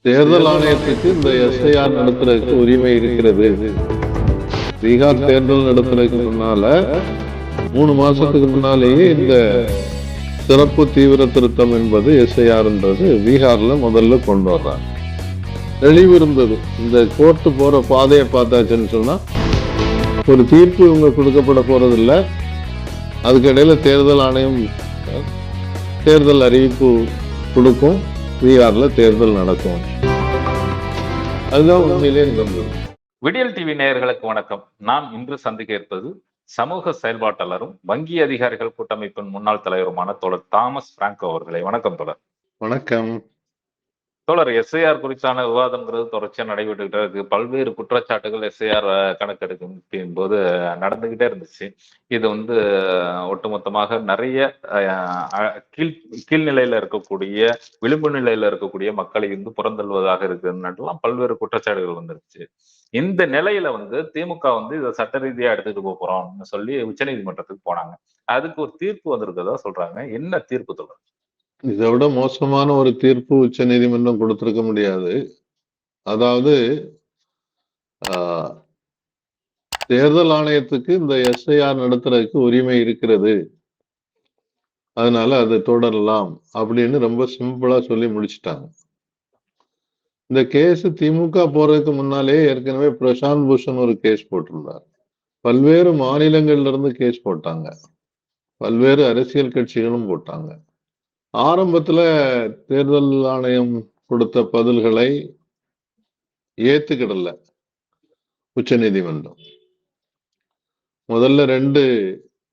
தேர்தல் ஆணையத்துக்கு இந்த எஸ்ஐஆர் நடத்துறதுக்கு உரிமை இருக்கிறது. பீகார் தேர்தல் நடத்துறதுக்கு முன்னால 3 மாசத்துக்கு முன்னாலேயே இந்த சிறப்பு தீவிர திருத்தம் என்பது எஸ்ஐஆர்ன்றது பீகார்ல முதல்ல கொண்டு வர்றாங்க. தெளிவு இருந்தது. இந்த கோர்ட்டு போற பாதையை பார்த்தாச்சுன்னு சொன்னா ஒரு தீர்ப்பு இவங்க கொடுக்கப்பட போறது இல்லை. அதுக்கிடையில தேர்தல் ஆணையம் தேர்தல் அறிவிப்பு கொடுக்கும், பீகார்ல தேர்தல் நடக்கும். அதுதான் உண்மையிலே நடந்தது. விடியல் டிவி நேயர்களுக்கு வணக்கம். நாம் இன்று சந்திக்க இருப்பது சமூக செயல்பாட்டாளரும் வங்கி அதிகாரிகள் கூட்டமைப்பின் முன்னாள் தலைவருமான தோழர் தாமஸ் பிராங்கோ அவர்களை. வணக்கம் தோழர். வணக்கம் தோழர். எஸ்ஐஆர் குறித்தான விவாதம்ங்கிறது தொடர்ச்சியா நடைபெற்றுக்கிட்டே இருக்கு. பல்வேறு குற்றச்சாட்டுகள் எஸ்ஐஆர் கணக்கெடுக்கும் போது நடந்துகிட்டே இருந்துச்சு. இது ஒட்டுமொத்தமாக நிறைய கீழ்நிலையில இருக்கக்கூடிய, விளிம்பு நிலையில இருக்கக்கூடிய மக்களை புறந்தள்ளுவதாக இருக்குன்னு பல்வேறு குற்றச்சாட்டுகள் வந்துருச்சு. இந்த நிலையில திமுக இதை சட்ட ரீதியா எடுத்துட்டு போறோம்னு சொல்லி உச்சநீதிமன்றத்துக்கு போனாங்க. அதுக்கு ஒரு தீர்ப்பு வந்திருக்கிறதா சொல்றாங்க. என்ன தீர்ப்பு தோழர்? இதை விட மோசமான ஒரு தீர்ப்பு உச்ச நீதிமன்றம் கொடுத்திருக்க முடியாது. அதாவது தேர்தல் ஆணையத்துக்கு இந்த எஸ்ஐஆர் நடத்துறதுக்கு உரிமை இருக்கிறது, அதனால அதை தொடரலாம் அப்படின்னு ரொம்ப சிம்பிளா சொல்லி முடிச்சுட்டாங்க. இந்த கேஸ் திமுக போறதுக்கு முன்னாலே ஏற்கனவே பிரசாந்த் பூஷன் ஒரு கேஸ் போட்டிருந்தார். பல்வேறு மாநிலங்கள்ல இருந்து கேஸ் போட்டாங்க, பல்வேறு அரசியல் கட்சிகளும் போட்டாங்க. ஆரம்பத்துல தேர்தல் ஆணையம் கொடுத்த பதில்களை ஏத்துக்கிடல உச்ச நீதிமன்றம். முதல்ல 2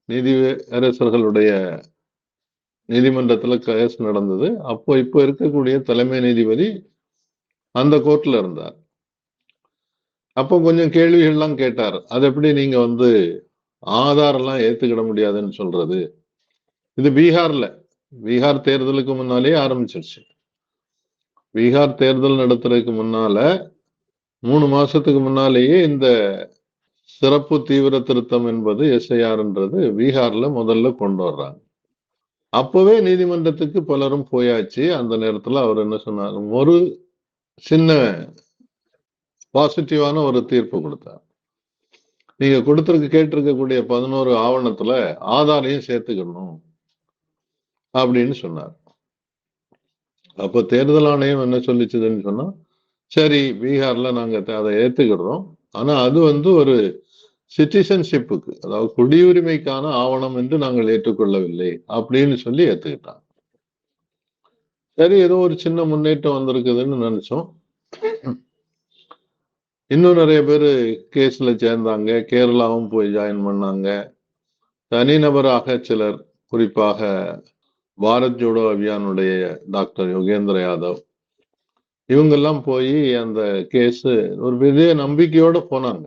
நீதியரசர்களுடைய நீதிமன்றத்துல கேஸ் நடந்தது. இப்போ இருக்கக்கூடிய தலைமை நீதிபதி அந்த கோர்ட்ல இருந்தார். அப்போ கொஞ்சம் கேள்விகள்லாம் கேட்டார். அது எப்படி நீங்க ஆதாரம் எல்லாம் ஏத்துக்கிட முடியாதுன்னு சொல்றது? இது பீகார் தேர்தலுக்கு முன்னாலே ஆரம்பிச்சிருச்சு. பீகார் தேர்தல் நடத்துறதுக்கு முன்னால 3 மாசத்துக்கு முன்னாலேயே இந்த சிறப்பு தீவிர திருத்தம் என்பது எஸ்ஐஆர்ன்றது பீகார்ல முதல்ல கொண்டு வர்றாங்க. அப்பவே நீதிமன்றத்துக்கு பலரும் போயாச்சு. அந்த நேரத்துல அவர் என்ன சொன்னார், ஒரு சின்ன பாசிட்டிவான ஒரு தீர்ப்பு கொடுத்தார். நீங்க கேட்டிருக்கக்கூடிய 11 ஆவணத்துல ஆதாரையும் சேர்த்துக்கணும் அப்படின்னு சொன்னார். அப்ப தேர்தல் ஆணையம் என்ன சொல்லிச்சுதுன்னு சொன்னா, சரி பீகார்ல நாங்க அதை ஏத்துக்கிறோம், ஆனா அது ஒரு சிட்டிசன்ஷிப்புக்கு, அதாவது குடியுரிமைக்கான ஆவணம் என்று நாங்கள் ஏற்றுக்கொள்ளவில்லை அப்படின்னு சொல்லி ஏத்துக்கிட்டாங்க. சரி, ஏதோ ஒரு சின்ன முன்னேற்றம் வந்திருக்குதுன்னு நினைச்சோம். இன்னும் நிறைய பேர் கேஸ்ல சேர்ந்தாங்க. கேரளாவும் போய் ஜாயின் பண்ணாங்க. தனிநபராக சிலர், குறிப்பாக பாரத் ஜோடோ அபியானுடைய டாக்டர் யோகேந்திர யாதவ், இவங்கெல்லாம் போய் அந்த கேஸ் ஒரு பெரிய நம்பிக்கையோட போனாங்க.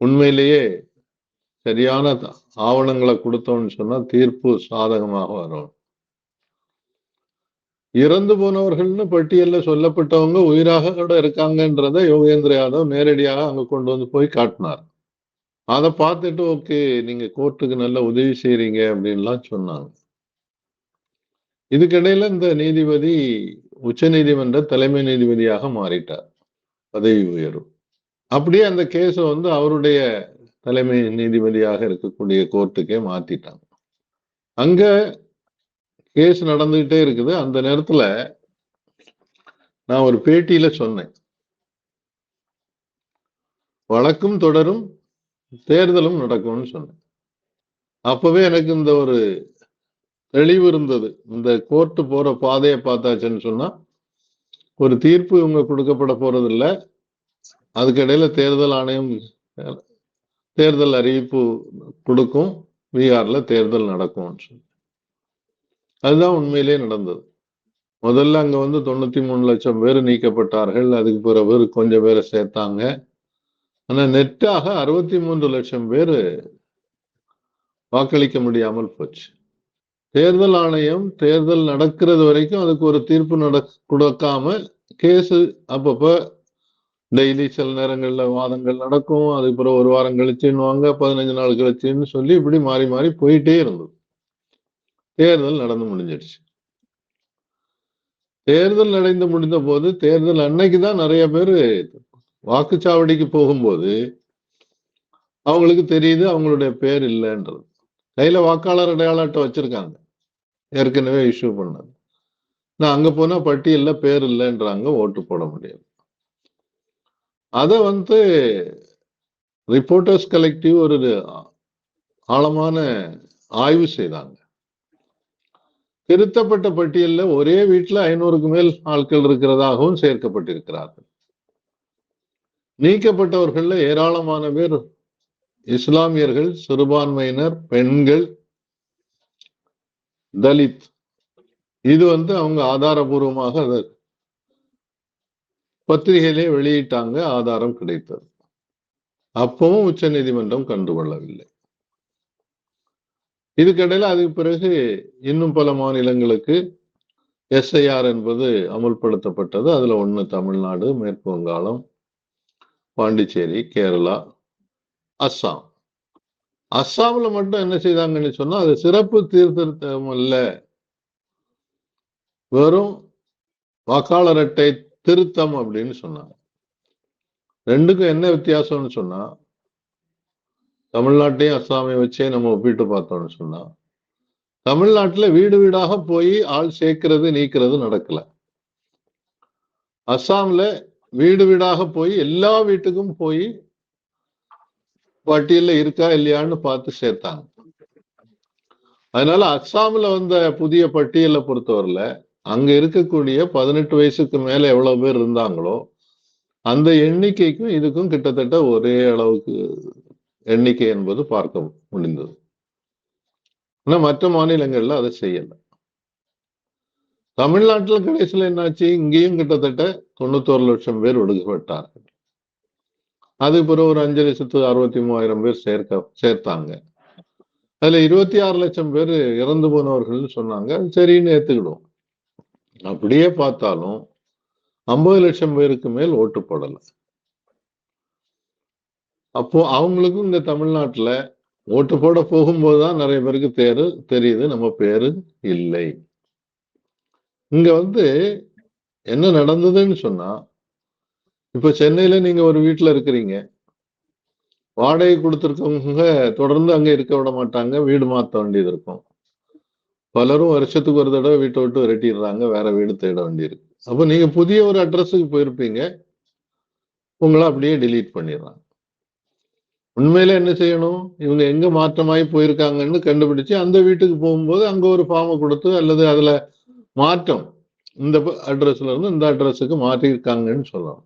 உண்மையிலேயே சரியான ஆவணங்களை கொடுத்தோம்னு சொன்னா தீர்ப்பு சாதகமாக வரும். இறந்து போனவர்கள்னு பட்டியல்ல சொல்லப்பட்டவங்க உயிராக கூட இருக்காங்கன்றத யோகேந்திர யாதவ் நேரடியாக அங்க கொண்டு போய் காட்டினார். அதை பார்த்துட்டு ஓகே, நீங்க கோர்ட்டுக்கு நல்ல உதவி செய்றீங்க அப்படின்லாம் சொன்னாங்க. இதுக்கிடையில இந்த நீதிபதி உச்ச நீதிமன்ற தலைமை நீதிபதியாக மாறிட்டார், பதவி உயர்வு. அப்படியே அந்த கேஸ அவருடைய தலைமை நீதிபதியாக இருக்கக்கூடிய கோர்ட்டுக்கே மாத்திட்டாங்க. அங்க கேஸ் நடந்துகிட்டே இருக்குது. அந்த நேரத்துல நான் ஒரு பேட்டியில சொன்னேன், வழக்கும் தொடரும், தேர்தலும் நடக்கும்னு சொன்னேன். அப்பவே எனக்கு இந்த ஒரு தெளிவு இருந்தது. இந்த கோர்ட்டு போற பாதையை பார்த்தாச்சுன்னு சொன்னா ஒரு தீர்ப்பு இவங்க கொடுக்கப்பட போறது இல்லை. அதுக்கிடையில தேர்தல் ஆணையம் தேர்தல் அறிவிப்பு கொடுக்கும், பீகார்ல தேர்தல் நடக்கும். அதுதான் உண்மையிலே நடந்தது. முதல்ல அங்க 93 லட்சம் பேர் நீக்கப்பட்டார்கள். அதுக்கு பிறகு கொஞ்சம் பேரை சேர்த்தாங்க. ஆனா நெட்டாக 63 லட்சம் பேர் வாக்களிக்க முடியாமல் போச்சு. தேர்தல் ஆணையம் தேர்தல் நடக்கிறது வரைக்கும் அதுக்கு ஒரு தீர்ப்பு கொடுக்காம கேஸ் அப்பப்ப டெய்லி சில நேரங்கள்ல வாதங்கள் நடக்கும். அதுக்கு பிறகு 1 வாரம் கழிச்சுன்னுவாங்க, 15 நாள் கழிச்சுன்னு சொல்லி இப்படி மாறி மாறி போயிட்டே இருந்தது. தேர்தல் நடந்து முடிஞ்சிடுச்சு. தேர்தல் நடந்து முடிந்த போது தேர்தல் அன்னைக்கு தான் நிறைய பேர் வாக்குச்சாவடிக்கு போகும்போது அவங்களுக்கு தெரியுது அவங்களுடைய பேர் இல்லைன்றது. கையில வாக்காளர் அடையாள அட்டை வச்சிருக்காங்க, ஏற்கனவே இஷ்யூ பண்ணது. நான் அங்க போனா பட்டியல்ல பேர் இல்லைன்றாங்க, ஓட்டு போட முடியாது. அத ரிப்போர்ட்டர்ஸ் கலெக்டிவ் ஒரு ஆழமான ஆய்வு செய்தாங்க. திருத்தப்பட்ட பட்டியல்ல ஒரே வீட்டுல 500க்கு மேல் ஆட்கள் இருக்கிறதாகவும் சேர்க்கப்பட்டிருக்கிறார்கள். நீக்கப்பட்டவர்கள்ல ஏராளமான பேர் இஸ்லாமியர்கள், சிறுபான்மையினர், பெண்கள், தலித். இது அவங்க ஆதாரபூர்வமாக அதை பத்திரிகையிலே வெளியிட்டாங்க, ஆதாரம் கிடைத்தது. அப்பவும் உச்ச நீதிமன்றம் கண்டுகொள்ளவில்லை. இதுக்கிடையில அதுக்கு பிறகு இன்னும் பல மாநிலங்களுக்கு எஸ்ஐஆர் என்பது அமுல்படுத்தப்பட்டது. அதுல ஒண்ணு தமிழ்நாடு, மேற்கு வங்காளம், பாண்டிச்சேரி, கேரளா, அஸ்ஸாம். அஸ்ஸாம்ல மட்டும் என்ன செய்தாங்கன்னு சொன்னா, அது சிறப்பு சீர்திருத்தம் அல்ல, வெறும் வாக்காளர் அட்டை திருத்தம் அப்படின்னு சொன்னாங்க. ரெண்டுக்கும் என்ன வித்தியாசம்னு சொன்னா, தமிழ்நாட்டையும் அஸ்ஸாமையும் வச்சே நம்ம ஒப்பிட்டு பார்த்தோம்னு சொன்னா, தமிழ்நாட்டுல வீடு வீடாக போய் ஆள் சேர்க்கிறது நீக்கிறது நடக்கல. அஸ்ஸாம்ல வீடு வீடாக போய் எல்லா வீட்டுக்கும் போய் பட்டியல்ல இருக்கா இல்லையான்னு பார்த்து சேர்த்தாங்க. அதனால அஸ்ஸாம்ல வந்த புதிய பட்டியலை பொறுத்தவரையில அங்க இருக்கக்கூடிய 18 வயசுக்கு மேல எவ்வளவு பேர் இருந்தாங்களோ அந்த எண்ணிக்கைக்கும் இதுக்கும் கிட்டத்தட்ட ஒரே அளவுக்கு எண்ணிக்கை என்பது பார்க்க முடிந்தது. ஆனா மற்ற மாநிலங்கள்ல அதை செய்யல. தமிழ்நாட்டில் கடைசியில் என்னாச்சு, இங்கேயும் கிட்டத்தட்ட 91 லட்சம் பேர் ஒடுக்கப்பட்டார்கள். அது பிறகு ஒரு 5,63,000 பேர் சேர்த்தாங்க. அதுல 26 லட்சம் பேர் இறந்து போனவர்கள் சொன்னாங்க. சரின்னு ஏத்துக்கிடுவோம். அப்படியே பார்த்தாலும் 50 லட்சம் பேருக்கு மேல் ஓட்டு போடல. அப்போ அவங்களுக்கும் இந்த தமிழ்நாட்டுல ஓட்டு போட போகும்போதுதான் நிறைய பேருக்கு தெரியுது நம்ம பேரு இல்லை. இங்க என்ன நடந்ததுன்னு சொன்னா, இப்ப சென்னையில நீங்க ஒரு வீட்டுல இருக்கிறீங்க, வாடகை கொடுத்திருக்கவங்க தொடர்ந்து அங்க இருக்க விட மாட்டாங்க, வீடு மாத்த வேண்டியது இருக்கும். பலரும் வருஷத்துக்கு ஒரு தடவை வீட்டை விட்டு விரட்டிடுறாங்க, வேற வீடு தேட வேண்டியிருக்கு. அப்ப நீங்க புதிய ஒரு அட்ரஸுக்கு போயிருப்பீங்க, உங்களை அப்படியே டிலீட் பண்ணிடுறாங்க. உண்மையில என்ன செய்யணும், இவங்க எங்க மாற்றமாயி போயிருக்காங்கன்னு கண்டுபிடிச்சு அந்த வீட்டுக்கு போகும்போது அங்க ஒரு ஃபார்மை கொடுத்து அல்லது அதுல மாற்றம் இந்த அட்ரஸ்ல இருந்து இந்த அட்ரஸுக்கு மாற்றிருக்காங்கன்னு சொல்லலாம்.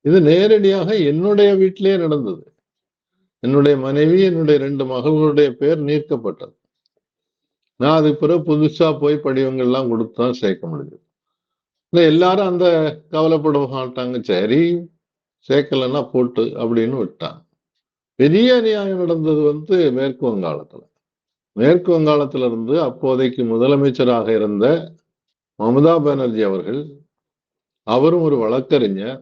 இது நேரடியாக என்னுடைய வீட்டிலேயே நடந்தது. என்னுடைய மனைவி, என்னுடைய 2 மகள்களுடைய பேர் நீக்கப்பட்டது. நான் அதுக்கு பிறகு புதுசா போய் படிவங்கள்லாம் கொடுத்துதான் சேர்க்க முடியுது. எல்லாரும் அந்த கவலைப்பட மாட்டாங்க, சரி சேர்க்கலன்னா போட்டு அப்படின்னு விட்டாங்க. பெரிய அநியாயம் நடந்தது மேற்கு வங்காளத்துல. மேற்கு வங்காளத்துல இருந்து அப்போதைக்கு முதலமைச்சராக இருந்த மம்தா பானர்ஜி அவர்கள், அவரும் ஒரு வழக்கறிஞர்.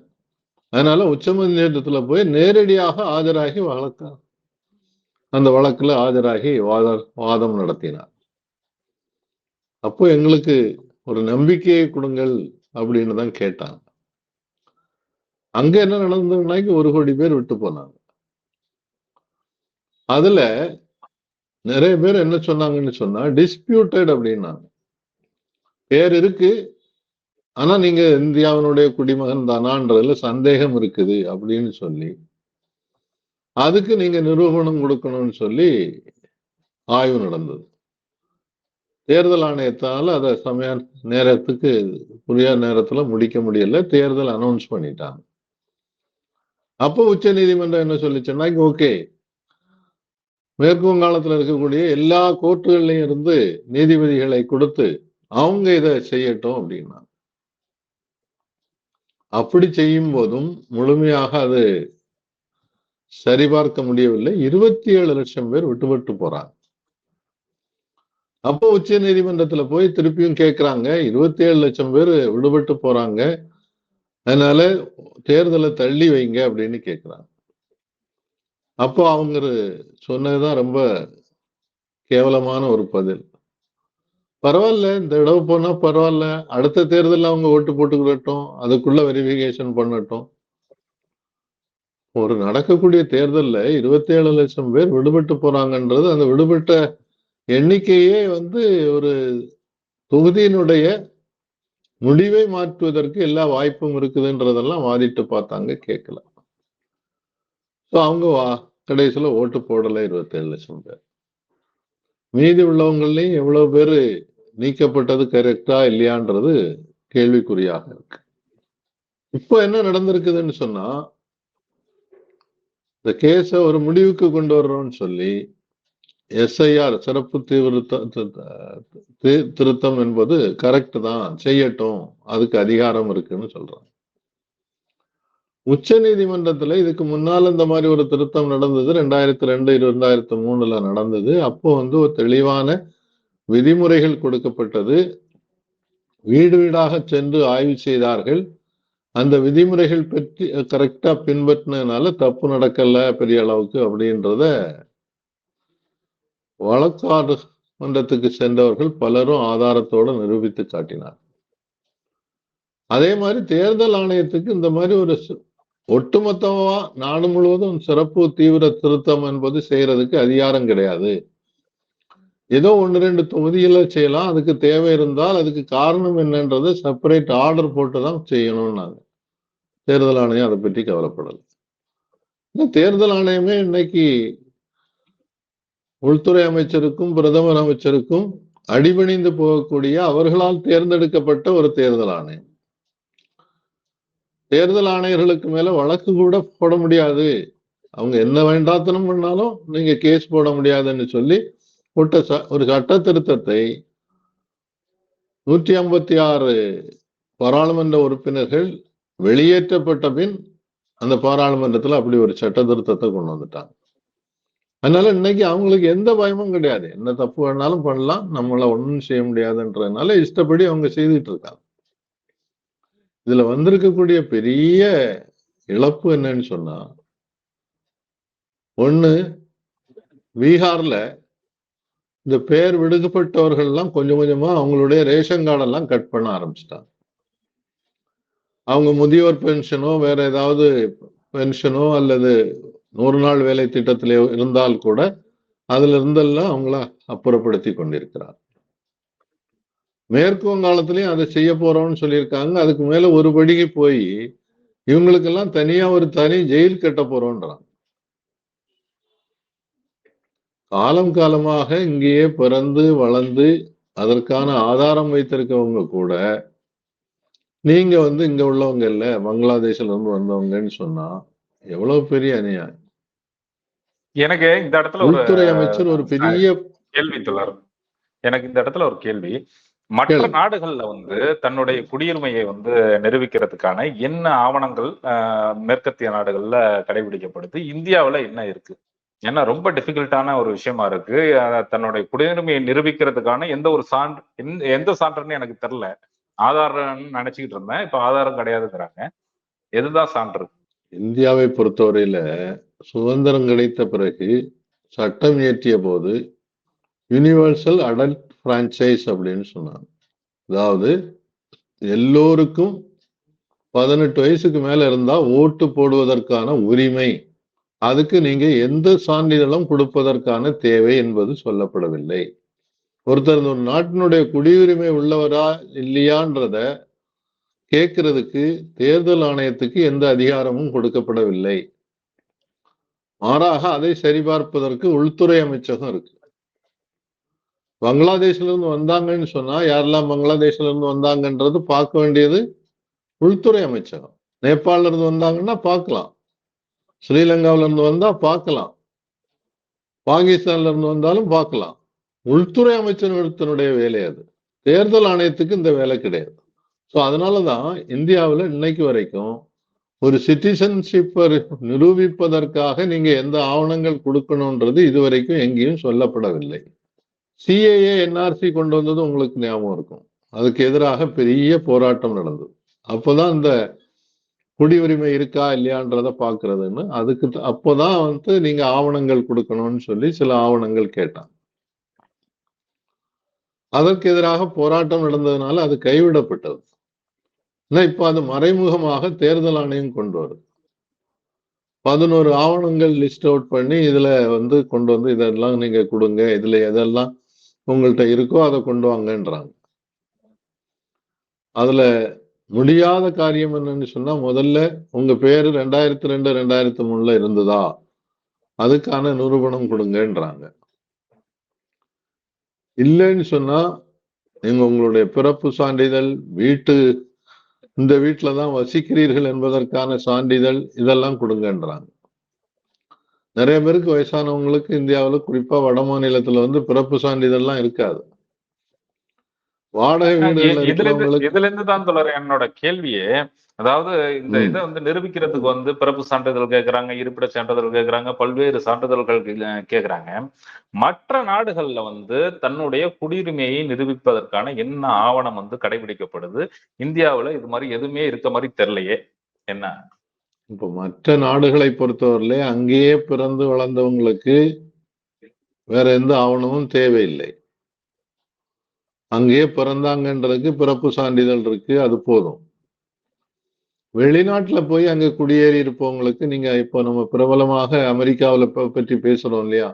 அதனால உச்சநீதிமன்றத்துல போய் நேரடியாக ஆஜராகி அந்த வழக்குல ஆஜராகி வாதம் நடத்தினார். அப்போ எங்களுக்கு ஒரு நம்பிக்கையை கொடுங்கள் அப்படின்னு தான் கேட்டாங்க. அங்க என்ன நடந்ததுன்னா 1 கோடி பேர் விட்டு போனாங்க. அதுல நிறைய பேர் என்ன சொன்னாங்கன்னு சொன்னா, டிஸ்பியூட்டட் அப்படின்னாங்க. பேர் இருக்கு, ஆனா நீங்க இந்தியாவினுடைய குடிமகன் தானான்றதுல சந்தேகம் இருக்குது அப்படின்னு சொல்லி, அதுக்கு நீங்க நிரூபணம் கொடுக்கணும்னு சொல்லி ஆய்வு நடந்தது. தேர்தல் ஆணையத்தால அதை நேரத்துக்கு புரிய நேரத்துல முடிக்க முடியல, தேர்தல் அனௌன்ஸ் பண்ணிட்டாங்க. அப்போ உச்ச நீதிமன்றம் என்ன சொல்லிச்சுன்னா, ஓகே, மேற்கு வங்காளத்துல இருக்கக்கூடிய எல்லா கோர்ட்டுகள்லயும் இருந்து நீதிபதிகளை கொடுத்து அவங்க இதை செய்யட்டும் அப்படின்னா. அப்படி செய்யும் போதும் முழுமையாக அது சரிபார்க்க முடியவில்லை. 27 லட்சம் பேர் விட்டுவிட்டு போறாங்க. அப்போ உச்ச நீதிமன்றத்துல போய் திருப்பியும் கேட்கிறாங்க, 27 லட்சம் பேர் விடுபட்டு போறாங்க, அதனால தேர்தலை தள்ளி வைங்க அப்படின்னு கேட்கிறாங்க. அப்போ அவங்க சொன்னதுதான் ரொம்ப கேவலமான ஒரு பதில். பரவாயில்ல, இந்த தடவை போனா பரவாயில்ல, அடுத்த தேர்தல்ல அவங்க ஓட்டு போட்டுக்கிடட்டும், அதுக்குள்ள வெரிஃபிகேஷன் பண்ணட்டும். ஒரு நடக்கக்கூடிய தேர்தல்ல 27 லட்சம் பேர் விடுபட்டு போறாங்கன்றது, அந்த விடுபட்ட எண்ணிக்கையே ஒரு தொகுதியினுடைய முடிவை மாற்றுவதற்கு எல்லா வாய்ப்பும் இருக்குதுன்றதெல்லாம் வாதிட்டு பார்த்தாங்க, கேட்கல. அவங்க கடைசியில ஓட்டு போடல 27 லட்சம் பேர். மீதி உள்ளவங்களையும் எவ்வளவு பேரு நீக்கப்பட்டது கரெக்டா இல்லையான்றது கேள்விக்குறியாக இருக்கு. இப்போ என்ன நடந்திருக்குதுன்னு சொன்னா, இந்த கேஸ ஒரு முடிவுக்கு கொண்டு வர்றோம்னு சொல்லி எஸ்ஐஆர் சிறப்பு திருத்தம் என்பது கரெக்ட் தான், செய்யட்டும், அதுக்கு அதிகாரம் இருக்குன்னு சொல்றாங்க. உச்ச நீதிமன்றத்துல இதுக்கு முன்னால் இந்த மாதிரி ஒரு திருத்தம் நடந்தது 2002 2003 நடந்தது. அப்போ ஒரு தெளிவான விதிமுறைகள் கொடுக்கப்பட்டது. வீடு வீடாக சென்று ஆய்வு செய்தார்கள். அந்த விதிமுறைகள் பற்றி கரெக்டா பின்பற்றினால தப்பு நடக்கல பெரிய அளவுக்கு அப்படின்றத வழக்காடு மன்றத்துக்கு சென்றவர்கள் பலரும் ஆதாரத்தோட நிரூபித்து காட்டினார். அதே மாதிரி தேர்தல் ஆணையத்துக்கு இந்த மாதிரி ஒரு ஒட்டுமொத்தமா நாடு முழுவதும் சிறப்பு தீவிர திருத்தம் என்பது செய்யறதுக்கு அதிகாரம் கிடையாது. ஏதோ 1-2 தொகுதிகளை செய்யலாம். அதுக்கு தேவை இருந்தால் அதுக்கு காரணம் என்னன்றது செப்பரேட் ஆர்டர் போட்டுதான் செய்யணும்னாங்க. தேர்தல் ஆணையம் அதை பற்றி கவலைப்படல. தேர்தல் ஆணையமே இன்னைக்கு உள்துறை அமைச்சருக்கும் பிரதமர் அமைச்சருக்கும் அடிபணிந்து போகக்கூடிய அவர்களால் தேர்ந்தெடுக்கப்பட்ட ஒரு தேர்தல் ஆணையம். தேர்தல் ஆணையர்களுக்கு மேல வழக்கு கூட போட முடியாது, அவங்க என்ன வேண்டாத்தனம் பண்ணாலும் நீங்க கேஸ் போட முடியாதுன்னு சொல்லி ஒரு சட்ட திருத்தத்தை 156 பாராளுமன்ற உறுப்பினர்கள் வெளியேற்றப்பட்ட பின் அந்த பாராளுமன்றத்துல அப்படி ஒரு சட்ட திருத்தத்தை கொண்டு வந்துட்டாங்க. அதனால இன்னைக்கு அவங்களுக்கு எந்த பயமும் கிடையாது. என்ன தப்பு வேணாலும் பண்ணலாம், நம்மள ஒண்ணும் செய்ய முடியாதுன்றதுனால இஷ்டப்படி அவங்க செய்துட்டு இருக்காங்க. இதுல வந்திருக்கக்கூடிய பெரிய இழப்பு என்னன்னு சொன்னா, ஒண்ணு பீகார்ல இந்த பெயர் விடுக்கப்பட்டவர்கள் எல்லாம் கொஞ்சம் கொஞ்சமா அவங்களுடைய ரேஷன் கார்டெல்லாம் கட் பண்ண ஆரம்பிச்சிட்டாங்க. அவங்க முதியோர் பென்ஷனோ வேற ஏதாவது பென்ஷனோ அல்லது 100 நாள் வேலை திட்டத்திலே இருந்தால் கூட அதுல இருந்தெல்லாம் அவங்கள அப்புறப்படுத்தி கொண்டிருக்கிறார். மேற்கு வங்காளத்திலையும் அதை செய்ய போறோம்னு சொல்லியிருக்காங்க. அதுக்கு மேல ஒரு படிக்கு போய் இவங்களுக்கெல்லாம் தனியா ஒரு தனி ஜெயில் கட்ட போறோம்ன்றாங்க. காலம் காலமாக இங்கேயே பிறந்து வளர்ந்து அதற்கான ஆதாரம் வைத்திருக்கவங்க கூட நீங்க இங்க உள்ளவங்க இல்ல, பங்களாதேஷ்ல இருந்து வந்தவங்கன்னு சொன்னா எவ்வளவு பெரிய அநியாயம். எனக்கு இந்த இடத்துல உள்துறை அமைச்சர் ஒரு பெரிய கேள்வி தொடர். எனக்கு இந்த இடத்துல ஒரு கேள்வி, மற்ற நாடுகள்ல தன்னுடைய குடியுரிமையை நிரூபிக்கிறதுக்கான என்ன ஆவணங்கள் மேற்கத்திய நாடுகள்ல கடைபிடிக்கப்படுது, இந்தியாவுல என்ன இருக்கு? ஏன்னா ரொம்ப டிஃபிகல்ட்டான ஒரு விஷயமா இருக்கு. தன்னுடைய குடியுரிமையை நிரூபிக்கிறதுக்கான எந்த சான்றுன்னு எனக்கு தெரியல. ஆதாரம்னு நினைச்சுக்கிட்டு இருந்தேன், இப்ப ஆதாரம் கிடையாதுங்கிறாங்க. எதுதான் சான்று? இந்தியாவை பொறுத்தவரையில சுதந்திரம் கிடைத்த பிறகு சட்டம் இயற்றிய போது யூனிவர்சல் அடல்ட் பிரான்சைஸ் அப்படின்னு சொன்னாங்க. அதாவது எல்லோருக்கும் 18 வயசுக்கு மேல இருந்தா ஓட்டு போடுவதற்கான உரிமை, அதுக்கு நீங்க எந்த சான்றிதழும் கொடுப்பதற்கான தேவை என்பது சொல்லப்படவில்லை. ஒருத்தர் ஒரு நாட்டினுடைய குடியுரிமை உள்ளவரா இல்லையான்றத கேட்கறதுக்கு தேர்தல் ஆணையத்துக்கு எந்த அதிகாரமும் கொடுக்கப்படவில்லை. மாறாக அதை சரிபார்ப்பதற்கு உள்துறை அமைச்சகம் இருக்கு. பங்களாதேஷ்ல இருந்து வந்தாங்கன்னு சொன்னா யாரெல்லாம் பங்களாதேஷ்ல இருந்து வந்தாங்கன்றது பார்க்க வேண்டியது உள்துறை அமைச்சகம். நேபாளில இருந்து வந்தாங்கன்னா பார்க்கலாம், ஸ்ரீலங்காவில இருந்து வந்தா பார்க்கலாம், பாகிஸ்தான்ல இருந்து வந்தாலும் பார்க்கலாம். உள்துறை அமைச்சகத்தினுடைய வேலை அது. தேர்தல் ஆணையத்துக்கு இந்த வேலை கிடையாது. ஸோ அதனாலதான் இந்தியாவில் இன்னைக்கு வரைக்கும் ஒரு சிட்டிசன்ஷிப்பை நிரூபிப்பதற்காக நீங்க எந்த ஆவணங்கள் கொடுக்கணும்ன்றது இதுவரைக்கும் எங்கேயும் சொல்லப்படவில்லை. சிஏஏ என்ஆர்சி கொண்டு வந்தது உங்களுக்கு ஞாபகம் இருக்கும். அதுக்கு எதிராக பெரிய போராட்டம் நடந்தது. அப்போதான் இந்த குடியுரிமை இருக்கா இல்லையான்றத பாக்குறதுன்னு அதுக்கு அப்போதான் நீங்க ஆவணங்கள் கொடுக்கணும்னு சொல்லி சில ஆவணங்கள் கேட்டாங்க. அதற்கு எதிராக போராட்டம் நடந்ததுனால அது கைவிடப்பட்டது. ஆனா இப்ப அது மறைமுகமாக தேர்தல் ஆணையம் கொண்டு வருது. 11 ஆவணங்கள் லிஸ்ட் அவுட் பண்ணி இதுல வந்து கொண்டு வந்து இதெல்லாம் நீங்க கொடுங்க, இதுல எதெல்லாம் உங்கள்கிட்ட இருக்கோ அதை கொண்டு வாங்கன்றாங்க. அதுல முடியாத காரியம் என்னன்னு சொன்னா, முதல்ல உங்க பேரு 2002 2003 இருந்ததா அதுக்கான நிரூபணம் கொடுங்கன்றாங்க. இல்லைன்னு சொன்னா நீங்க உங்களுடைய பிறப்பு சான்றிதழ், இந்த வீட்டுலதான் வசிக்கிறீர்கள் என்பதற்கான சான்றிதழ் இதெல்லாம் கொடுங்கன்றாங்க. நிறைய பேருக்கு வயசானவங்களுக்கு இந்தியாவுல குறிப்பா வட மாநிலத்துல வந்து பிறப்பு சான்றிதழ்லாம் இருக்காது. வாடகை வீடுகள்ல இருக்கிறவங்களுக்கு இதுல இருந்து தான் தொடர் என்னோட கேள்வியே. அதாவது இந்த இதை வந்து நிரூபிக்கிறதுக்கு வந்து பிறப்பு சான்றிதழ் கேட்கறாங்க, இருப்பிட சான்றிதழ் கேட்கறாங்க, பல்வேறு சான்றிதழ்கள் கேட்கறாங்க. மற்ற நாடுகள்ல வந்து தன்னுடைய குடியுரிமையை நிரூபிப்பதற்கான என்ன ஆவணம் வந்து கடைபிடிக்கப்படுது? இந்தியாவுல இது மாதிரி எதுவுமே இருக்க மாதிரி தெரியலையே என்ன? இப்ப மற்ற நாடுகளை பொறுத்தவரையிலே அங்கேயே பிறந்து வளர்ந்தவங்களுக்கு வேற எந்த ஆவணமும் தேவையில்லை. அங்கேயே பிறந்தாங்கன்றதுக்கு பிறப்பு சான்றிதழ் இருக்கு, அது போதும். வெளிநாட்டுல போய் அங்க குடியேறி இருப்பவங்களுக்கு நீங்க இப்போ நம்ம பிரபலமாக அமெரிக்காவில் பற்றி பேசுறோம் இல்லையா,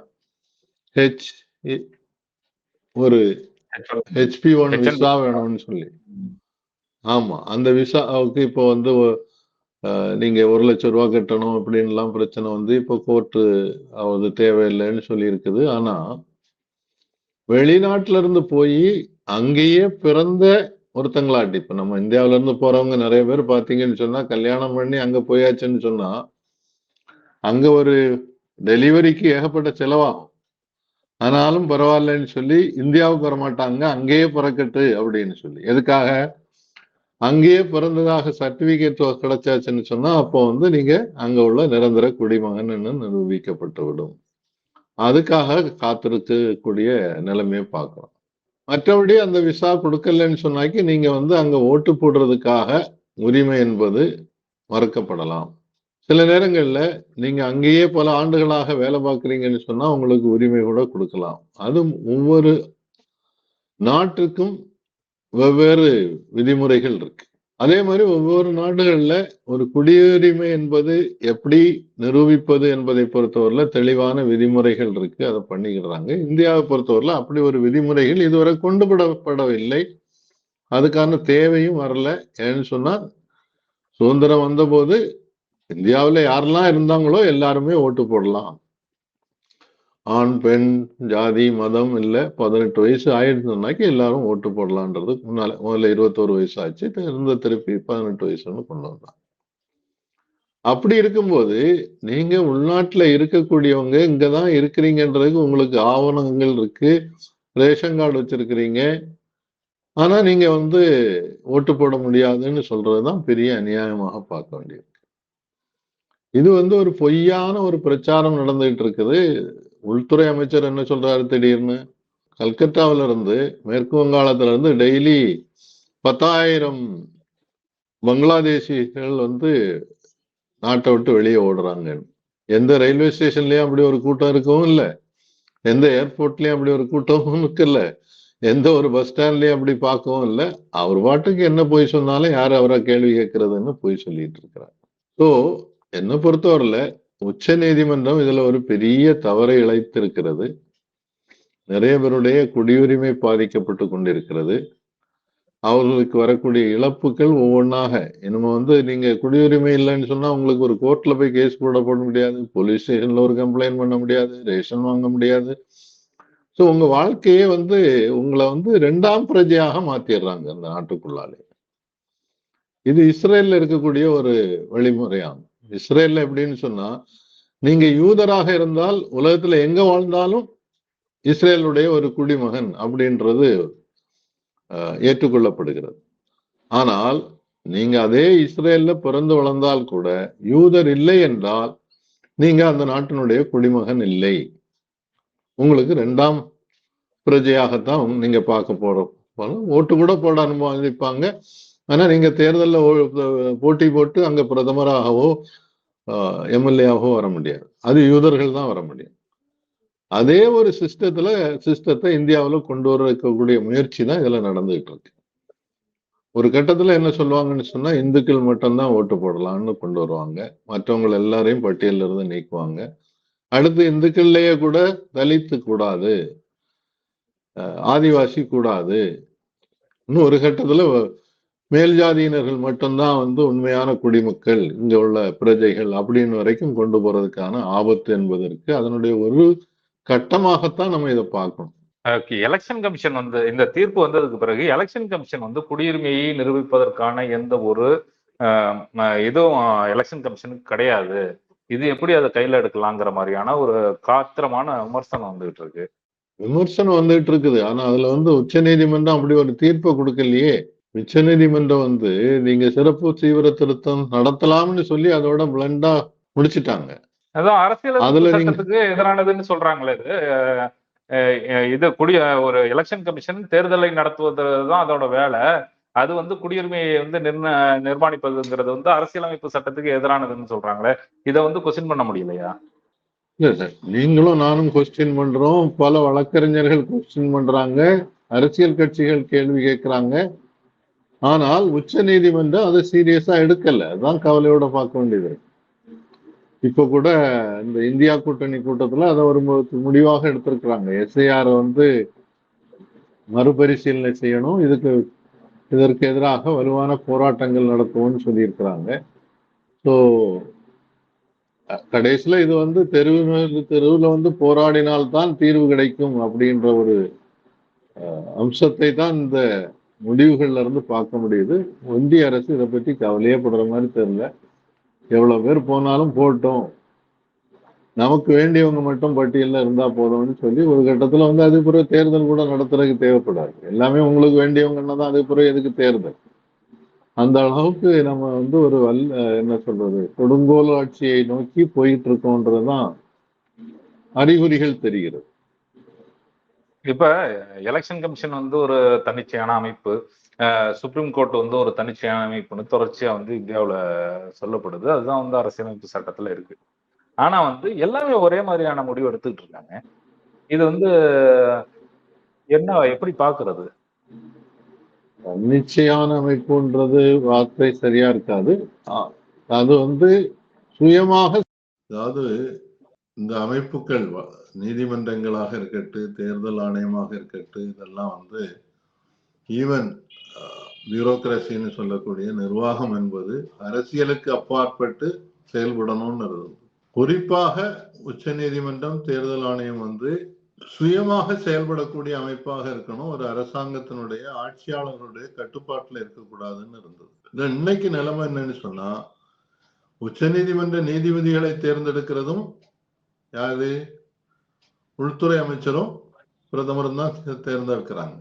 ஒரு HP1 விசா வேணும்னு சொல்லி. ஆமா, அந்த விசாவுக்கு இப்போ வந்து நீங்க 1 லட்சம் ரூபாய் கட்டணும் அப்படின்லாம் பிரச்சனை வந்து இப்போ கோர்ட்டு அது தேவையில்லைன்னு சொல்லி இருக்குது. ஆனா வெளிநாட்டுல இருந்து போய் அங்கேயே பிறந்த ஒருத்தங்களாட்டி, இப்ப நம்ம இந்தியாவில இருந்து போறவங்க நிறைய பேர் பாத்தீங்கன்னு சொன்னா கல்யாணம் பண்ணி அங்க போயாச்சுன்னு சொன்னா அங்க ஒரு டெலிவரிக்கு ஏகப்பட்ட செலவாகும். ஆனாலும் பரவாயில்லன்னு சொல்லி இந்தியாவுக்கு வரமாட்டாங்க, அங்கேயே பிறக்கட்டு அப்படின்னு சொல்லி. எதுக்காக? அங்கேயே பிறந்ததாக சர்டிபிகேட் கிடைச்சாச்சுன்னு சொன்னா அப்போ வந்து நீங்க அங்க உள்ள நிரந்தர குடிமகன் நிரூபிக்கப்பட்டு விடும். அதுக்காக காத்திருக்கக்கூடிய நிலைமையை பார்க்கிறோம். மற்றபடி அந்த விசா கொடுக்கலன்னு சொன்னாக்கி நீங்க வந்து அங்க ஓட்டு போடுறதுக்காக உரிமை என்பது மறுக்கப்படலாம். சில நேரங்கள்ல நீங்க அங்கேயே பல ஆண்டுகளாக வேலை பார்க்குறீங்கன்னு சொன்னா உங்களுக்கு உரிமை கூட கொடுக்கலாம். அது ஒவ்வொரு நாட்டுக்கும் வெவ்வேறு விதிமுறைகள் இருக்கு. அதே மாதிரி ஒவ்வொரு நாடுகள்ல ஒரு குடியுரிமை என்பது எப்படி நிரூபிப்பது என்பதை பொறுத்தவரையில தெளிவான விதிமுறைகள் இருக்கு, அதை பண்ணிக்கிறாங்க. இந்தியாவை பொறுத்தவரையில அப்படி ஒரு விதிமுறைகள் இதுவரை கொண்டு வரப்படவில்லை, அதுக்கான தேவையும் வரல. ஏன்னு சொன்னா சுதந்திரம் வந்தபோது இந்தியாவில் யாரெல்லாம் இருந்தாங்களோ எல்லாருமே ஓட்டு போடலாம். ஆண், பெண், ஜாதி, மதம் இல்ல 18 வயசு ஆயிடுச்சுனாக்கி எல்லாரும் ஓட்டு போடலான்றது முதல்ல 21 வயசு ஆச்சு, திருப்பி 18 வயசுன்னு கொண்டு வந்தாங்க. அப்படி இருக்கும்போது நீங்க உள்நாட்டுல இருக்கக்கூடியவங்க இங்கதான் இருக்கிறீங்கன்றதுக்கு உங்களுக்கு ஆவணங்கள் இருக்கு, ரேஷன் கார்டு வச்சிருக்கிறீங்க, ஆனா நீங்க வந்து ஓட்டு போட முடியாதுன்னு சொல்றதுதான் பெரிய அநியாயமாக பார்க்க வேண்டியிருக்கு. இது வந்து ஒரு பொய்யான ஒரு பிரச்சாரம் நடந்துகிட்டு இருக்குது. உள்துறை அமைச்சர் என்ன சொல்றாரு திடீர்னு, கல்கத்தாவில இருந்து மேற்கு வங்காளத்துல இருந்து டெய்லி 10,000 பங்களாதேசிகள் வந்து நாட்டை விட்டு வெளியே ஓடுறாங்க. எந்த ரயில்வே ஸ்டேஷன்லயும் அப்படி ஒரு கூட்டம் இருக்கவும் இல்லை, எந்த ஏர்போர்ட்லயும் அப்படி ஒரு கூட்டமும் இருக்குல்ல, எந்த ஒரு பஸ் ஸ்டாண்ட்லயும் அப்படி பார்க்கவும் இல்லை. அவர் பாட்டுக்கு என்ன போய் சொன்னாலும் யாரு அவரை கேள்வி கேட்கறதுன்னு போய் சொல்லிட்டு இருக்கிறார். ஸோ என்னை பொறுத்தவரையில உச்ச நீதிமன்றம் இதுல ஒரு பெரிய தவறை இழைத்திருக்கிறது. நிறைய பேருடைய குடியுரிமை பாதிக்கப்பட்டு கொண்டிருக்கிறது. அவர்களுக்கு வரக்கூடிய இழப்புகள் ஒவ்வொன்றாக நம்ம வந்து நீங்க குடியுரிமை இல்லைன்னு சொன்னா உங்களுக்கு ஒரு கோர்ட்ல போய் கேஸ் போட முடியாது, போலீஸ் ஸ்டேஷன்ல ஒரு கம்ப்ளைண்ட் பண்ண முடியாது, ரேஷன் வாங்க முடியாது. ஸோ உங்க வாழ்க்கையே வந்து உங்களை வந்து 2ஆம் பிரஜையாக மாத்திடுறாங்க அந்த நாட்டுக்குள்ளாலே. இது இஸ்ரேல்ல இருக்கக்கூடிய ஒரு வழிமுறையாகும். இஸ்ரேல்ல எப்படின்னு சொன்னா நீங்க யூதராக இருந்தால் உலகத்துல எங்க வாழ்ந்தாலும் இஸ்ரேலுடைய ஒரு குடிமகன் அப்படின்றது ஏற்றுக்கொள்ளப்படுகிறது. ஆனால் நீங்க அதே இஸ்ரேல்ல பிறந்து வளர்ந்தால் கூட யூதர் இல்லை என்றால் நீங்க அந்த நாட்டினுடைய குடிமகன் இல்லை, உங்களுக்கு 2ஆம் பிரஜையாகத்தான் நீங்க பார்க்க போறோம். ஓட்டு கூட போட அனுமதிப்பாங்க, ஆனா நீங்க தேர்தலில் போட்டி போட்டு அங்க பிரதமராகவோ எம்எல்ஏவோ வர முடியாது. அது யூதர்கள் தான் வர முடியும். அதே ஒரு சிஸ்டத்தை இந்தியாவில் கொண்டு வர வைக்கக்கூடிய முயற்சி தான் இதுல நடந்துகிட்டு இருக்கு. ஒரு கட்டத்துல என்ன சொல்லுவாங்கன்னு சொன்னா, இந்துக்கள் மட்டும்தான் ஓட்டு போடலாம்னு கொண்டு வருவாங்க. மற்றவங்க எல்லாரையும் பட்டியலில் இருந்து நீக்குவாங்க. அடுத்து இந்துக்கள்லயே கூட தலித்து கூடாது, ஆதிவாசி கூடாது. இன்னும் ஒரு கட்டத்துல மேல் ஜாதியினர்கள் மட்டும்தான் உண்மையான குடிமக்கள், இங்க உள்ள பிரஜைகள் அப்படின்னு வரைக்கும் கொண்டு போறதுக்கான ஆபத்து என்பதற்கு அதனுடைய ஒரு கட்டமாகத்தான் நம்ம இதை பார்க்கணும். எலெக்ஷன் கமிஷன் இந்த தீர்ப்பு வந்ததுக்கு பிறகு எலெக்ஷன் கமிஷன் குடியுரிமையை நிரூபிப்பதற்கான எந்த ஒரு இதுவும் எலெக்ஷன் கமிஷனுக்கு கிடையாது. இது எப்படி அதை கையில எடுக்கலாங்கிற மாதிரியான ஒரு காத்திரமான விமர்சனம் வந்துகிட்டு இருக்கு. விமர்சனம் வந்துட்டு இருக்குது. ஆனா அதுல உச்ச நீதிமன்றம் அப்படி ஒரு தீர்ப்பை கொடுக்கலையே. உச்ச நீதிமன்றம் நீங்க சிறப்பு தீவிர திருத்தம் நடத்தலாம்னு சொல்லி அதோட பிளண்டா முடிச்சிட்டாங்க. அதான் அரசியலமைப்பு சட்டத்துக்கு எதிரானதுன்னு சொல்றாங்களே. இது ஒரு எலெக்ஷன் கமிஷன் தேர்தலை நடத்துவதுதான் அதோட வேலை. அது குடியுரிமையை நிர்மாணிப்பதுங்கிறது அரசியலமைப்பு சட்டத்துக்கு எதிரானதுன்னு சொல்றாங்களே. இதை கொஸ்டின் பண்ண முடியலையா? இல்ல சார், நீங்களும் நானும் கொஸ்டின் பண்றோம், பல வழக்கறிஞர்கள் கொஸ்டின் பண்றாங்க, அரசியல் கட்சிகள் கேள்வி கேட்கிறாங்க. ஆனால் உச்ச நீதிமன்றம் அதை சீரியஸா எடுக்கல. அதுதான் கவலையோட பார்க்க வேண்டியது. இப்ப கூட இந்த இந்தியா கூட்டணி கூட்டத்துல அதை ஒரு முடிவாக எடுத்திருக்கிறாங்க. எஸ்ஐஆர் மறுபரிசீலனை செய்யணும், இதற்கு எதிராக வலுவான போராட்டங்கள் நடத்துவோம்னு சொல்லியிருக்கிறாங்க. ஸோ கடைசியில இது தெருவுல போராடினால்தான் தீர்வு கிடைக்கும் அப்படின்ற ஒரு அம்சத்தை தான் இந்த முடிவுகள்ல இருந்து பார்க்க முடியுது. ஒன்றிய அரசு இதை பத்தி கவலையே படுற மாதிரி தெரியல. எவ்வளவு பேர் போனாலும் போட்டோம், நமக்கு வேண்டியவங்க மட்டும் பட்டியலில் இருந்தா போதும்னு சொல்லி ஒரு கட்டத்துல அதுக்கு பிறகு தேர்தல் கூட நடத்துறதுக்கு தேவைப்படாது. எல்லாமே உங்களுக்கு வேண்டியவங்கன்னா தான் அதுக்கு பிறகு எதுக்கு தேர்தல்? அந்த அளவுக்கு நம்ம ஒரு என்ன சொல்றது, கொடுங்கோல் ஆட்சியை நோக்கி போயிட்டு இருக்கோன்றதுதான் அறிகுறிகள் தெரிகிறது. இப்ப எலெக்ஷன் கமிஷன் ஒரு தன்னிச்சையான அமைப்பு, சுப்ரீம் கோர்ட் ஒரு தன்னிச்சையான அமைப்புன்னு தொடர்ச்சியா இந்தியாவுல சொல்லப்படுது. அதுதான் அரசியலமைப்பு சட்டத்துல இருக்கு. ஆனா எல்லாமே ஒரே மாதிரியான முடிவு எடுத்துக்கிட்டு இருக்காங்க. இது என்ன எப்படி பாக்குறது? தன்னிச்சையான அமைப்புன்றது வார்த்தை சரியா இருக்காது. அது சுயமாக, அதாவது இந்த அமைப்புகள் நீதிமன்றங்களாக இருக்கட்டும், தேர்தல் ஆணையமாக இருக்கட்டும், இதெல்லாம் ஈவன் பியூரோக்ரசின்னு சொல்லக்கூடிய நிர்வாகம் என்பது அரசியலுக்கு அப்பாற்பட்டு செயல்படணும்னு இருக்குது. குறிப்பாக உச்ச நீதிமன்றம், தேர்தல் ஆணையம் சுயமாக செயல்படக்கூடிய அமைப்பாக இருக்கணும். ஒரு அரசாங்கத்தினுடைய ஆட்சியாளர்களுடைய கட்டுப்பாட்டுல இருக்கக்கூடாதுன்னு இருந்தது. இன்னைக்கு நிலைமை என்னன்னு சொன்னா, உச்ச நீதிமன்ற நீதிபதிகளை தேர்ந்தெடுக்கிறதும் யாரு? உள்துறை அமைச்சரும் பிரதமரும் தான் தேர்ந்தெடுக்கிறாங்க.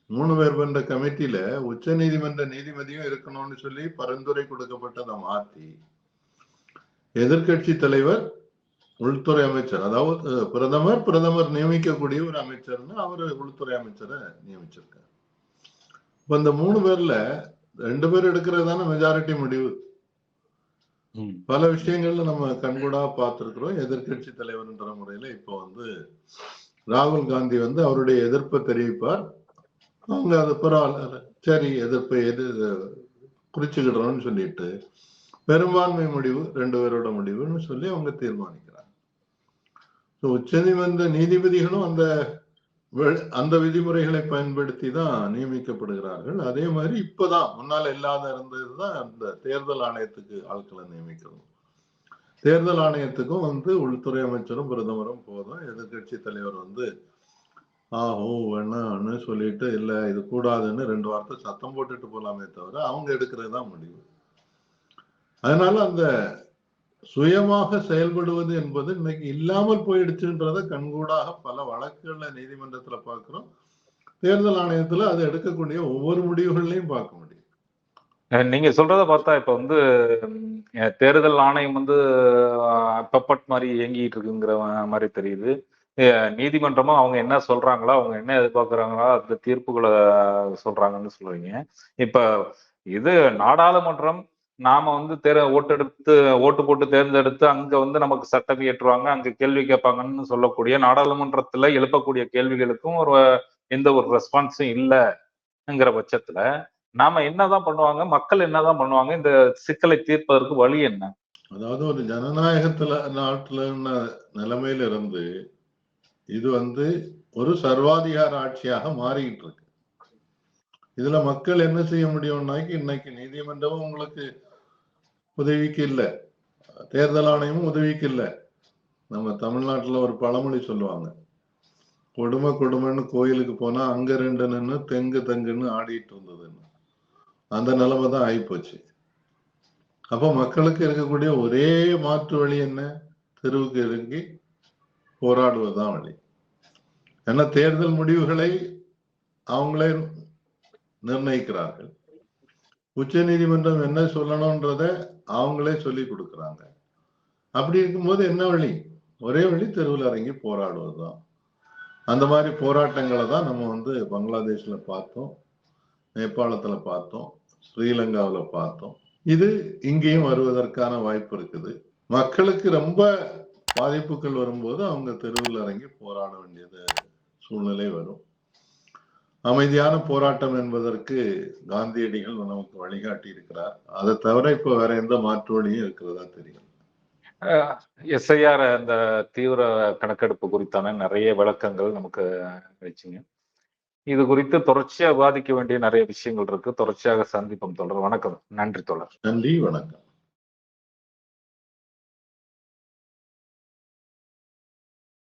3 பேர் கொண்ட கமிட்டியில உச்ச நீதிமன்ற நீதிபதியும் இருக்கணும்னு சொல்லி பரிந்துரை கொடுக்கப்பட்டதை மாத்தி எதிர்கட்சி தலைவர், உள்துறை அமைச்சர், அதாவது பிரதமர் நியமிக்கக்கூடிய ஒரு அமைச்சர்னு அவரு உள்துறை அமைச்சரை நியமிச்சிருக்காரு. இப்ப இந்த 3 பேர்ல 2 பேர் எடுக்கிறதான மெஜாரிட்டி முடிவு. பல விஷயங்கள்ல நம்ம கண்கூடா பார்த்திருக்கிறோம். எதிர்கட்சி தலைவர்ன்ற முறையில இப்போ ராகுல் காந்தி அவருடைய எதிர்ப்பை தெரிவிப்பார். அவங்க அது பரவாயில்ல, சரி எதிர்ப்பை குறிச்சுக்கிடுறோம்னு சொல்லிட்டு பெரும்பான்மை முடிவு 2 பேரோட முடிவுன்னு சொல்லி அவங்க தீர்மானிக்கிறாங்க. உச்ச நீதிமன்ற நீதிபதிகளும் அந்த விதிமுறைகளை பயன்படுத்தி தான் நியமிக்கப்படுகிறார்கள். அதே மாதிரி இப்பதான் முன்னால இல்லாத இருந்ததுதான் அந்த தேர்தல் ஆணையத்துக்கு ஆட்களை நியமிக்கிறது. தேர்தல் ஆணையத்துக்கும் உள்துறை அமைச்சரும் பிரதமரும் போதும். எதிர்கட்சி தலைவர் வேணான்னு சொல்லிட்டு இல்ல இது கூடாதுன்னு 2 வார்த்தை சத்தம் போட்டுட்டு போலாமே தவிர அவங்க எடுக்கிறது தான் முடிவு. அதனால அந்த சுயமாக செயல்படுவது என்பது இன்னைக்கு இல்லாமல் போயிடுச்சுன்றத கண்கூடாக பல வழக்குகள்ல நீதிமன்றத்துல பார்க்கிறோம். தேர்தல் ஆணையத்துல அதை எடுக்கக்கூடிய ஒவ்வொரு முடிவுகள்லையும் பார்க்க முடியும். நீங்க சொல்றத பார்த்தா இப்ப தேர்தல் ஆணையம் பப்பட் மாதிரி இயங்கிட்டு இருக்குங்கிற மாதிரி தெரியுது. நீதிமன்றமும் அவங்க என்ன சொல்றாங்களோ, அவங்க என்ன எதிர்பார்க்கிறாங்களோ அந்த தீர்ப்புகளை சொல்றாங்கன்னு சொல்றீங்க. இப்ப இது நாடாளுமன்றம் நாம வந்து ஓட்டு போட்டு தேர்ந்தெடுத்து அங்க வந்து நமக்கு சட்டம் இயற்றுவாங்க, அங்க கேள்வி கேட்பாங்கன்னு சொல்லக்கூடிய நாடாளுமன்றத்துல எழுப்பக்கூடிய கேள்விகளுக்கும் எந்த ஒரு ரெஸ்பான்ஸும் இல்லைங்கிற பட்சத்துல நாம என்னதான் பண்ணுவாங்க, மக்கள் என்னதான் பண்ணுவாங்க, இந்த சிக்கலை தீர்ப்பதற்கு வழி என்ன? அதாவது ஒரு ஜனநாயகத்துல நாட்டுல நிலைமையில இருந்து இது வந்து ஒரு சர்வாதிகார ஆட்சியாக மாறிக்கிட்டு இருக்கு. இதுல மக்கள் என்ன செய்ய முடியும்னாக்கி, இன்னைக்கு நீதிமன்றமும் உங்களுக்கு உதவிக்கு இல்லை, தேர்தல் ஆணையமும் உதவிக்கு இல்லை. நம்ம தமிழ்நாட்டுல ஒரு பழமொழி சொல்லுவாங்க, கொடுமைன்னு கோயிலுக்கு போனா அங்க 2 நின்னு தெங்குன்னு ஆடிட்டு இருந்ததுன்னு. அந்த நிலைமை தான் ஆயிப்போச்சு. அப்ப மக்களுக்கு இருக்கக்கூடிய ஒரே மாற்று வழி என்ன? தெருவுக்கு இறங்கி போராடுவதுதான் வழி. ஏன்னா தேர்தல் முடிவுகளை அவங்களே நிர்ணயிக்கிறார்கள். உச்ச நீதிமன்றம் என்ன சொல்லணும்ன்றத அவங்களே சொல்லி கொடுக்குறாங்க. அப்படி இருக்கும்போது என்ன வழி? ஒரே வழி தெருவில் இறங்கி போராடுவதுதான். அந்த மாதிரி போராட்டங்களை தான் நம்ம வந்து பங்களாதேஷ்ல பார்த்தோம், நேபாளத்துல பார்த்தோம், ஸ்ரீலங்காவில பார்த்தோம். இது இங்கேயும் வருவதற்கான வாய்ப்பு இருக்குது. மக்களுக்கு ரொம்ப பாதிப்புகள் வரும்போது அவங்க தெருவில் இறங்கி போராட வேண்டியது சூழ்நிலை வரும். அமைதியான போராட்டம் என்பதற்கு காந்தியடிகள் நமக்கு வழிகாட்டி இருக்கிறார். அதை தவிர இப்ப வேற எந்த மாற்று வழியும் இருக்கிறதா தெரியும். எஸ்ஐஆர் அந்த தீவிர கணக்கெடுப்பு குறித்தான நிறைய விளக்கங்கள் நமக்கு கிடைச்சிங்க. இது குறித்து தொடர்ச்சியா விவாதிக்க வேண்டிய நிறைய விஷயங்கள் இருக்கு. தொடர்ச்சியாக சந்திப்போம் தொடர். வணக்கம். நன்றி தோழர். நன்றி, வணக்கம்.